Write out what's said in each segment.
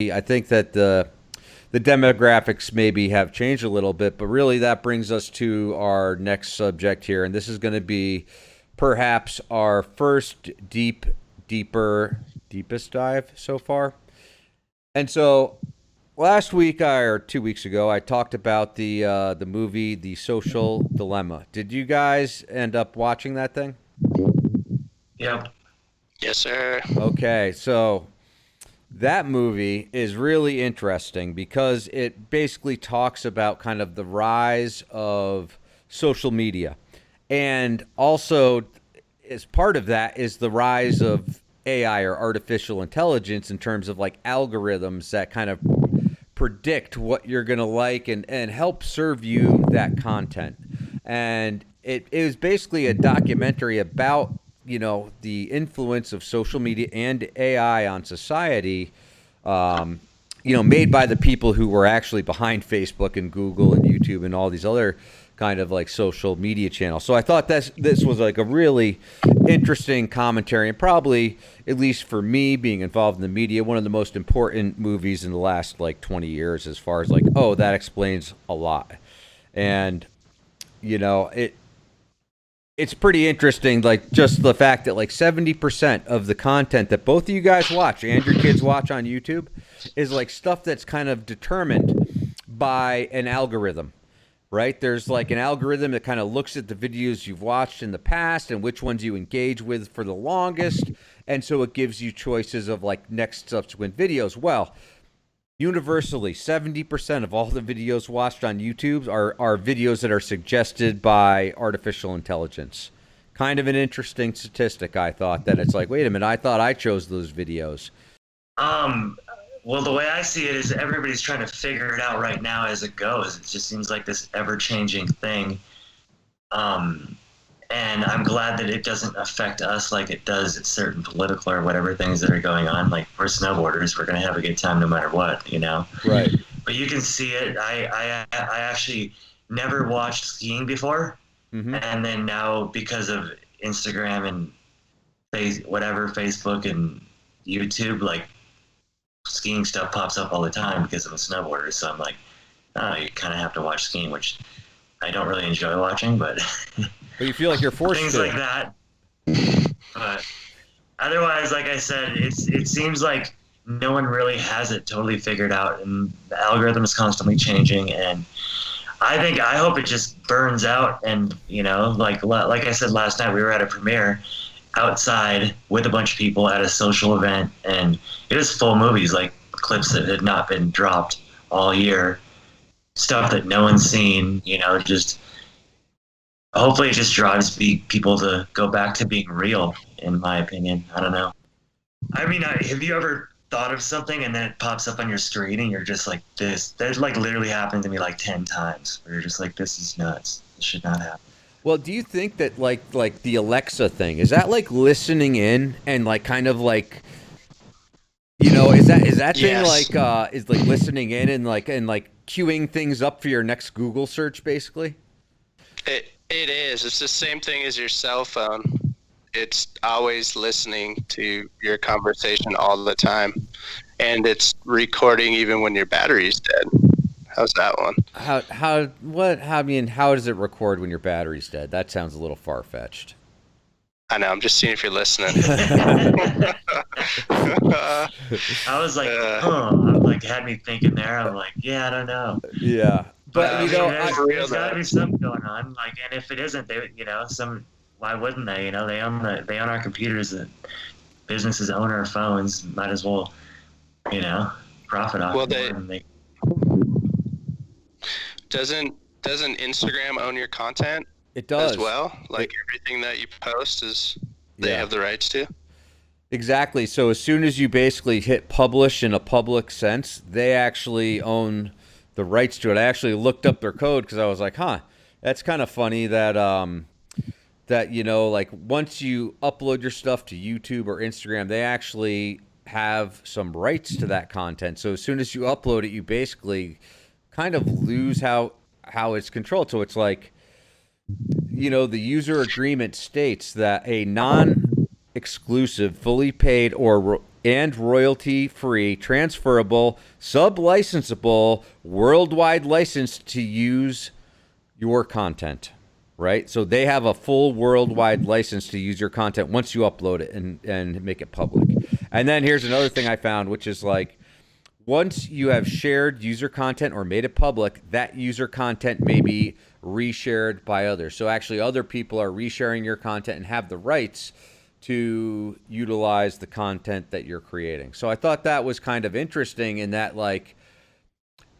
I think that the demographics maybe have changed a little bit, but really that brings us to our next subject here, and this is going to be perhaps our first deepest dive so far. And so last week or 2 weeks ago, I talked about the movie The Social Dilemma. Did you guys end up watching that thing? Yep. Yes, sir. Okay, so that movie is really interesting because it basically talks about kind of the rise of social media. And also, as part of that, is the rise of AI or artificial intelligence in terms of like algorithms that kind of predict what you're going to like and help serve you that content. And it was basically a documentary about, the influence of social media and AI on society, made by the people who were actually behind Facebook and Google and YouTube and all these other kind of like social media channels. So I thought this was like a really interesting commentary, and probably, at least for me being involved in the media, one of the most important movies in the last like 20 years as far as like, oh, that explains a lot. And it's pretty interesting, like just the fact that like 70% of the content that both of you guys watch and your kids watch on YouTube is like stuff that's kind of determined by an algorithm, right? There's like an algorithm that kind of looks at the videos you've watched in the past and which ones you engage with for the longest. And so it gives you choices of like next subsequent videos. Well, universally, 70% of all the videos watched on YouTube are videos that are suggested by artificial intelligence. Kind of an interesting statistic, I thought, that it's like, wait a minute, I thought I chose those videos. Well, the way I see it is everybody's trying to figure it out right now as it goes. It just seems like this ever-changing thing. And I'm glad that it doesn't affect us like it does at certain political or whatever things that are going on. Like, we're snowboarders, we're going to have a good time no matter what, Right. But you can see it. I actually never watched skiing before. Mm-hmm. And then now, because of Instagram and Facebook and YouTube, like, skiing stuff pops up all the time because I'm a snowboarder. So I'm like, oh, you kind of have to watch skiing, which I don't really enjoy watching, but But you feel like you're forced things to. like that. But otherwise, like I said, it seems like no one really has it totally figured out, and the algorithm is constantly changing. And I hope it just burns out. And like I said last night, we were at a premiere outside with a bunch of people at a social event, and it was full movies, like clips that had not been dropped all year, stuff that no one's seen. Just hopefully it just drives people to go back to being real, in my opinion. I don't know. I mean, have you ever thought of something and then it pops up on your screen and you're just like, this? That like literally happened to me like 10 times, where you're just like, this is nuts. This should not happen. Well, do you think that like the Alexa thing, is that like listening in and like kind of like, is that thing Yes. like is like listening in and like queuing things up for your next Google search basically? It is. It's the same thing as your cell phone. It's always listening to your conversation all the time, and it's recording even when your battery's dead. How's that one? How does it record when your battery's dead? That sounds a little far-fetched. I know. I'm just seeing if you're listening. I was like, like had me thinking there. I'm like, yeah, I don't know. Yeah. But there's got to be something going on. Like, and if it isn't, they, why wouldn't they? They own our computers. The businesses own our phones. Might as well, profit off. Well, it. Doesn't Instagram own your content? It does as well. Like everything that you post they have the rights to. Exactly. So as soon as you basically hit publish in a public sense, they actually own the rights to it. I actually looked up their code because I was like, that's kind of funny that like once you upload your stuff to YouTube or Instagram, they actually have some rights to that content. So as soon as you upload it, you basically kind of lose how it's controlled. So it's like, the user agreement states that a non-exclusive, fully paid, or and royalty-free, transferable, sub-licensable, worldwide license to use your content, right? So they have a full worldwide license to use your content once you upload it and make it public. And then here's another thing I found, which is like, once you have shared user content or made it public, that user content may be reshared by others. So actually other people are resharing your content and have the rights to utilize the content that you're creating. So I thought that was kind of interesting in that, like,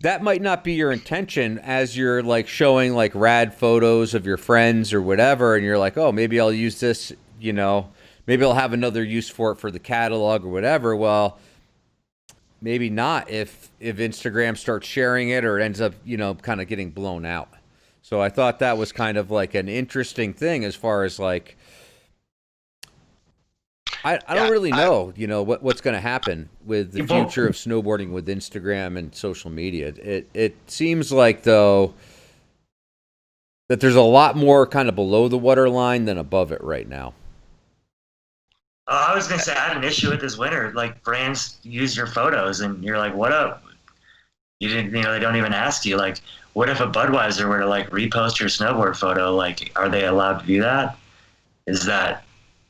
that might not be your intention as you're like showing like rad photos of your friends or whatever, and you're like, oh, maybe I'll use this, you know, maybe I'll have another use for it for the catalog or whatever. Well, maybe not if Instagram starts sharing it or it ends up, you know, kind of getting blown out. So I thought that was kind of like an interesting thing as far as like, I don't really know, you know, what's going to happen with the future of snowboarding with Instagram and social media. It seems like, though, that there's a lot more kind of below the waterline than above it right now. I was going to say, I had an issue with this winter. Like, brands use your photos, and you're like, what up? You didn't, you know, they don't even ask you. Like, what if a Budweiser were to, like, repost your snowboard photo? Like, are they allowed to do that?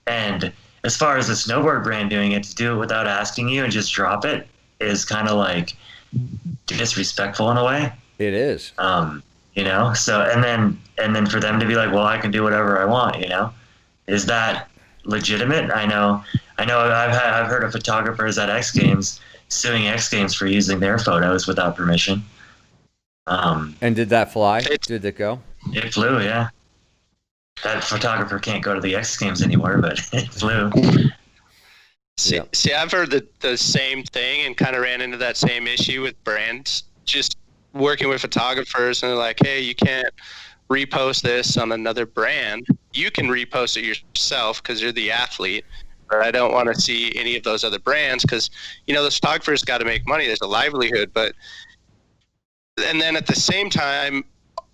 And as far as the snowboard brand doing it, to do it without asking you and just drop it is kind of like disrespectful in a way. It is. You know, so, and then for them to be like, well, I can do whatever I want, you know, is that legitimate? I know I've heard of photographers at X Games suing X Games for using their photos without permission. And did that fly? Did it go? It flew, yeah. That photographer can't go to the X Games anymore, but it flew. See, I've heard the same thing and kind of ran into that same issue with brands. Just working with photographers, and they're like, hey, you can't repost this on another brand. You can repost it yourself because you're the athlete, but I don't want to see any of those other brands because, you know, the photographer's got to make money. There's a livelihood, and then at the same time,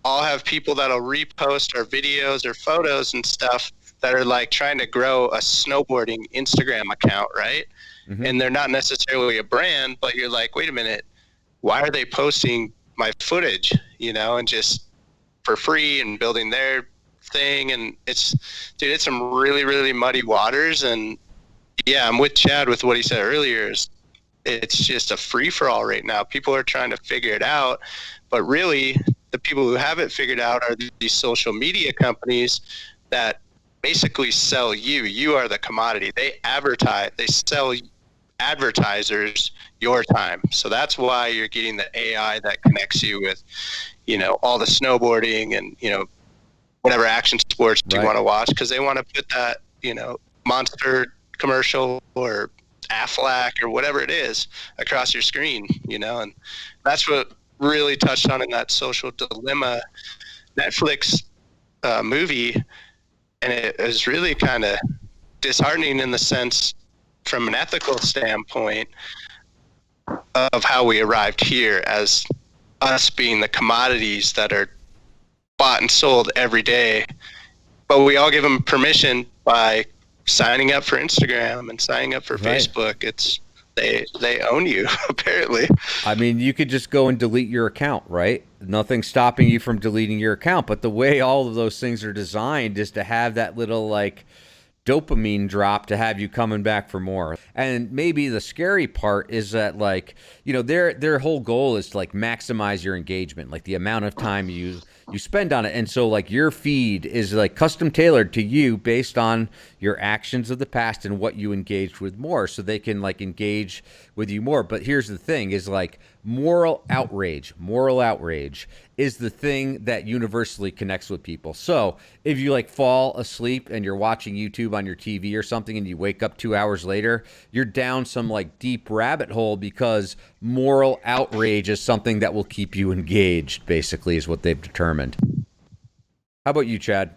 I'll have people that'll repost our videos or photos and stuff that are like trying to grow a snowboarding Instagram account, right? Mm-hmm. And they're not necessarily a brand, but you're like, wait a minute, why are they posting my footage, you know, and just for free and building their thing? And it's some really, really muddy waters. And yeah, I'm with Chad with what he said earlier. It's just a free for all right now. People are trying to figure it out, but really the people who have it figured out are these social media companies that basically sell you. You are the commodity. They advertise, they sell advertisers your time. So that's why you're getting the AI that connects you with, you know, all the snowboarding and, you know, whatever action sports you want to watch, because they want to put that, you know, Monster commercial or Aflac or whatever it is across your screen, you know. And that's what really touched on in that Social Dilemma Netflix movie. And it was really kind of disheartening in the sense, from an ethical standpoint, of how we arrived here as us being the commodities that are bought and sold every day. But we all give them permission by signing up for Instagram and signing up for Facebook. It's they own you, apparently. I mean, you could just go and delete your account, right? Nothing's stopping you from deleting your account. But the way all of those things are designed is to have that little, like, dopamine drop to have you coming back for more. And maybe the scary part is that, like, you know, their whole goal is to, like, maximize your engagement, like the amount of time you spend on it. And so, like, your feed is, like, custom tailored to you based on your actions of the past and what you engaged with more, so they can, like, engage with you more. But here's the thing is, like, moral outrage is the thing that universally connects with people. So if you, like, fall asleep and you're watching YouTube on your TV or something and you wake up 2 hours later, you're down some, like, deep rabbit hole because moral outrage is something that will keep you engaged, basically, is what they've determined. How about you, Chad?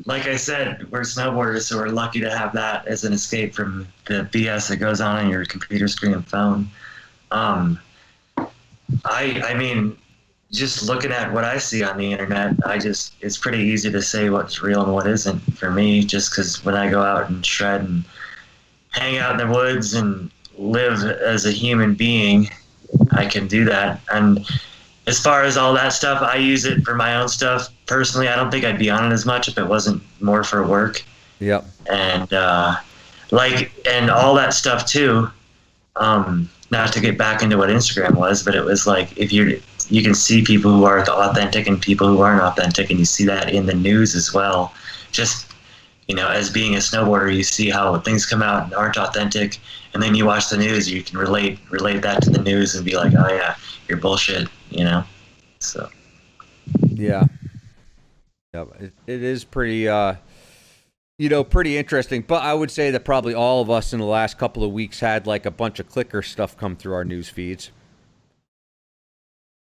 Like I said, we're snowboarders, so we're lucky to have that as an escape from the BS that goes on your computer screen and phone. I mean, just looking at what I see on the internet, it's pretty easy to say what's real and what isn't for me, just because when I go out and shred hang out in the woods and live as a human being, I can do that. And as far as all that stuff, I use it for my own stuff. Personally, I don't think I'd be on it as much if it wasn't more for work. Yep. And and all that stuff too. Not to get back into what Instagram was, but it was like if you can see people who are authentic and people who aren't authentic, and you see that in the news as well. Just as being a snowboarder, you see how things come out and aren't authentic, and then you watch the news, you can relate that to the news and be like, oh yeah, you're bullshit, So Yeah. Yeah. It is pretty, pretty interesting. But I would say that probably all of us in the last couple of weeks had like a bunch of clicker stuff come through our news feeds.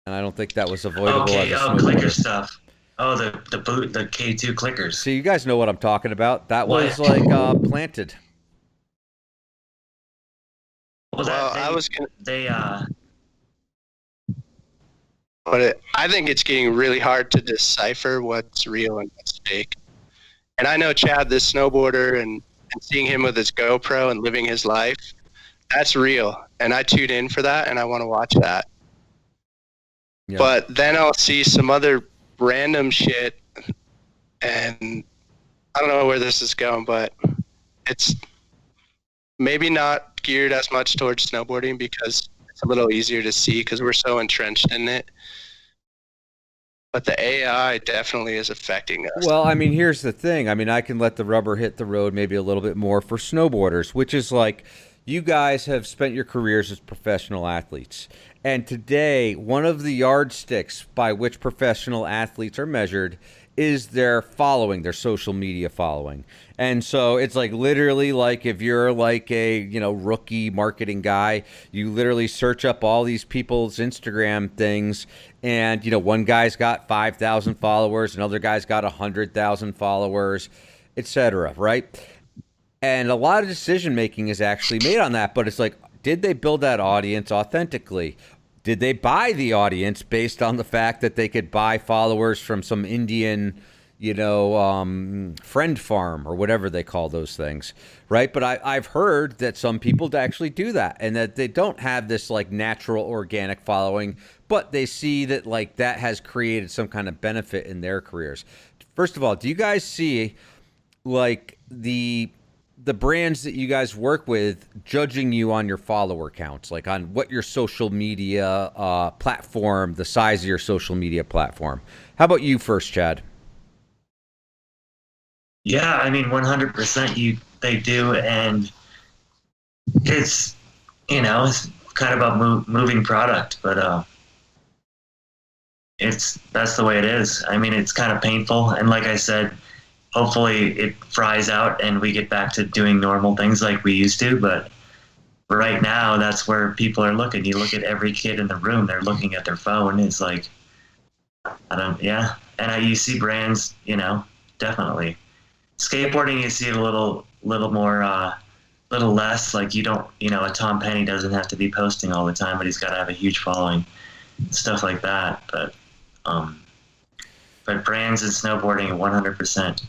And I don't think that was avoidable. Okay, as a clicker stuff. Oh, the K2 clickers. So you guys know what I'm talking about. That was like planted. Well, I was gonna. They But I think it's getting really hard to decipher what's real and what's fake. And I know Chad, this snowboarder, and seeing him with his GoPro and living his life, that's real. And I tune in for that, and I want to watch that. Yeah. But then I'll see some other random shit, and I don't know where this is going, but it's maybe not geared as much towards snowboarding because it's a little easier to see because we're so entrenched in it. But the AI definitely is affecting us. Well, I mean, here's the thing. I mean, I can let the rubber hit the road maybe a little bit more for snowboarders, which is like you guys have spent your careers as professional athletes. And today, one of the yardsticks by which professional athletes are measured is their following, their social media following. And so it's like literally like if you're like a, rookie marketing guy, you literally search up all these people's Instagram things and, one guy's got 5,000 followers, another guy's got 100,000 followers, etc., right? And a lot of decision making is actually made on that, but it's like, did they build that audience authentically? Did they buy the audience based on the fact that they could buy followers from some Indian, friend farm or whatever they call those things, right? But I've heard that some people actually do that and that they don't have this like natural organic following, but they see that like that has created some kind of benefit in their careers. First of all, do you guys see like the brands that you guys work with judging you on your follower counts, like on what your social media platform, the size of your social media platform? How about you first, Chad? Yeah, I mean, 100% they do. And it's, it's kind of about moving product, but that's the way it is. I mean, it's kind of painful. And like I said, hopefully it fries out and we get back to doing normal things like we used to. But right now, that's where people are looking. You look at every kid in the room, they're looking at their phone. It's like, And you see brands, definitely. Skateboarding, you see it a little more, little less. Like you don't, a Tom Penny doesn't have to be posting all the time, but he's got to have a huge following, stuff like that. But brands and snowboarding, 100%.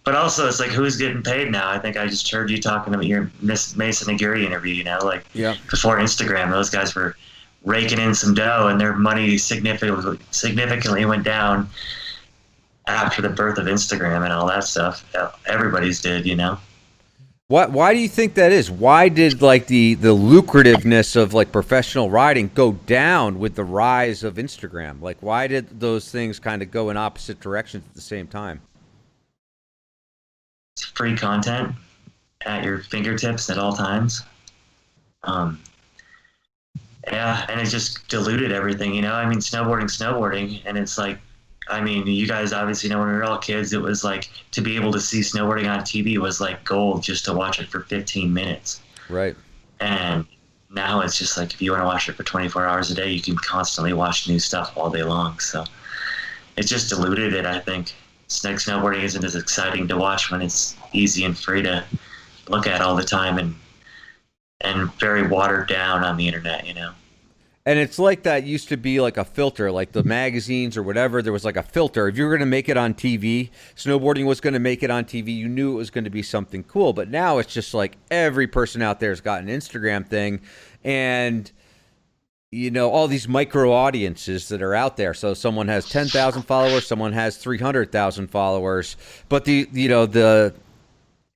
But also, it's like, who's getting paid now? I think I just heard you talking about your Miss Mason Aguirre interview. Before Instagram, those guys were raking in some dough, and their money significantly went down after the birth of Instagram and all that stuff. Everybody's did, Why do you think that is? Why did like the lucrativeness of like professional riding go down with the rise of Instagram? Like, why did those things kind of go in opposite directions at the same time? It's free content at your fingertips at all times. Yeah, and it just diluted everything, I mean, snowboarding, and it's like, I mean, you guys obviously know when we were all kids, it was like to be able to see snowboarding on TV was like gold just to watch it for 15 minutes. Right. And now it's just like if you want to watch it for 24 hours a day, you can constantly watch new stuff all day long. So it just diluted it, I think. Snowboarding isn't as exciting to watch when it's easy and free to look at all the time and very watered down on the internet, And it's like that used to be like a filter, like the magazines or whatever. There was like a filter. If you were going to make it on TV, snowboarding was going to make it on TV. You knew it was going to be something cool. But now it's just like every person out there has got an Instagram thing, and all these micro audiences that are out there. So someone has 10,000 followers, someone has 300,000 followers, but the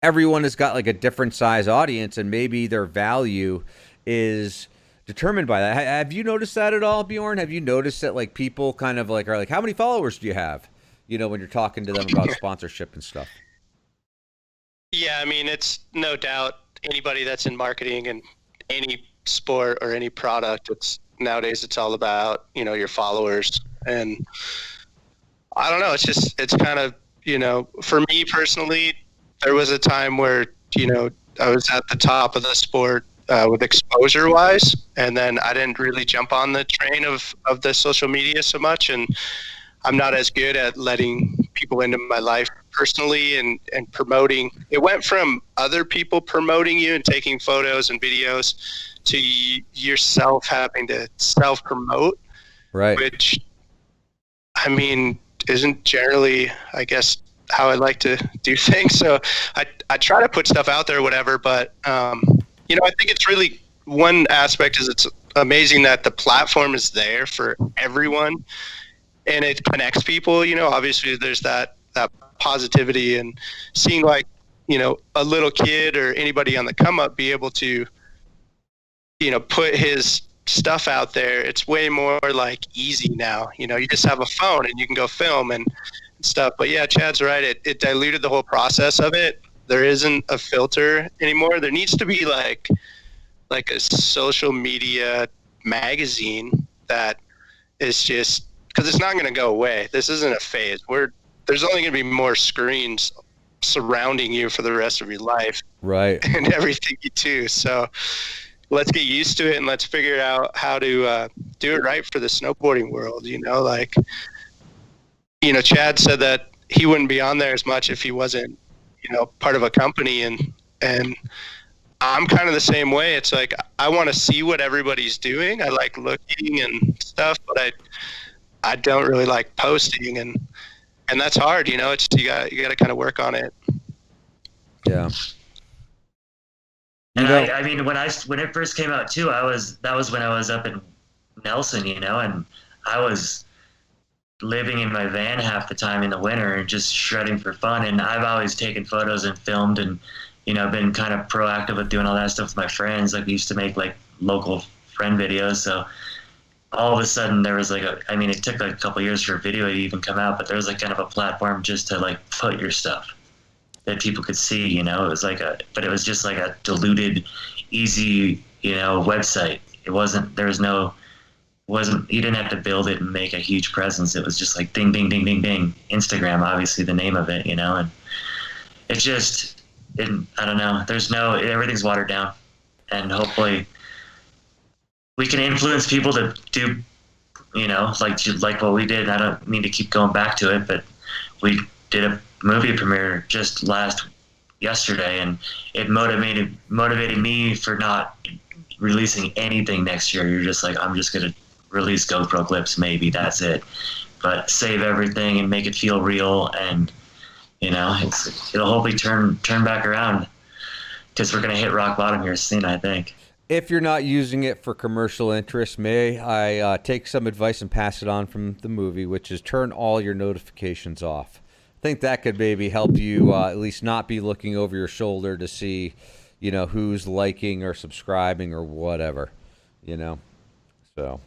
everyone has got like a different size audience, and maybe their value is determined by that. Have you noticed that at all, Bjorn? Have you noticed that like people kind of like are like, how many followers do you have? When you're talking to them about sponsorship and stuff. Yeah, I mean, it's no doubt anybody that's in marketing and any sport or any product, nowadays it's all about, your followers. And I don't know, it's kind of, for me personally, there was a time where, I was at the top of the sport with exposure wise, and then I didn't really jump on the train of the social media so much, and I'm not as good at letting people into my life personally and promoting. It went from other people promoting you and taking photos and videos to yourself having to self-promote, right? Which, I mean, isn't generally, I guess, how I like to do things. So I try to put stuff out there, whatever, but I think it's really, one aspect is it's amazing that the platform is there for everyone and it connects people. Obviously there's that positivity, and seeing like, a little kid or anybody on the come up be able to, put his stuff out there. It's way more like easy now. You just have a phone and you can go film and stuff. But yeah, Chad's right. It diluted the whole process of it. There isn't a filter anymore. There needs to be like a social media magazine that is just, because it's not going to go away. This isn't a phase. There's only going to be more screens surrounding you for the rest of your life, right? And everything you do. So let's get used to it, and let's figure out how to do it right for the snowboarding world. Chad said that he wouldn't be on there as much if he wasn't, part of a company, and I'm kind of the same way. It's like, I want to see what everybody's doing. I like looking and stuff, but I don't really like posting, and that's hard. It's, you got to kind of work on it. Yeah. And I mean, when it first came out too, that was when I was up in Nelson, and I was living in my van half the time in the winter and just shredding for fun. And I've always taken photos and filmed, and been kind of proactive with doing all that stuff with my friends. Like, we used to make like local friend videos. So all of a sudden there was like it took like a couple years for a video to even come out, but there was like kind of a platform just to like put your stuff that people could see. It was like but it was just like a diluted, easy, website. It wasn't, you didn't have to build it and make a huge presence. It was just like ding, ding, ding, ding, ding. Instagram, obviously the name of it, and it just, I don't know. Everything's watered down, and hopefully we can influence people to do, like what we did. I don't mean to keep going back to it, but we did a movie premiere just yesterday, and it motivated me for not releasing anything next year. You're just like, I'm just going to release GoPro clips, maybe that's it, but save everything and make it feel real. And it'll hopefully turn back around, because we're going to hit rock bottom here soon, I think. If you're not using it for commercial interest, may I take some advice and pass it on from the movie, which is turn all your notifications off. I think that could maybe help you at least not be looking over your shoulder to see, who's liking or subscribing or whatever, So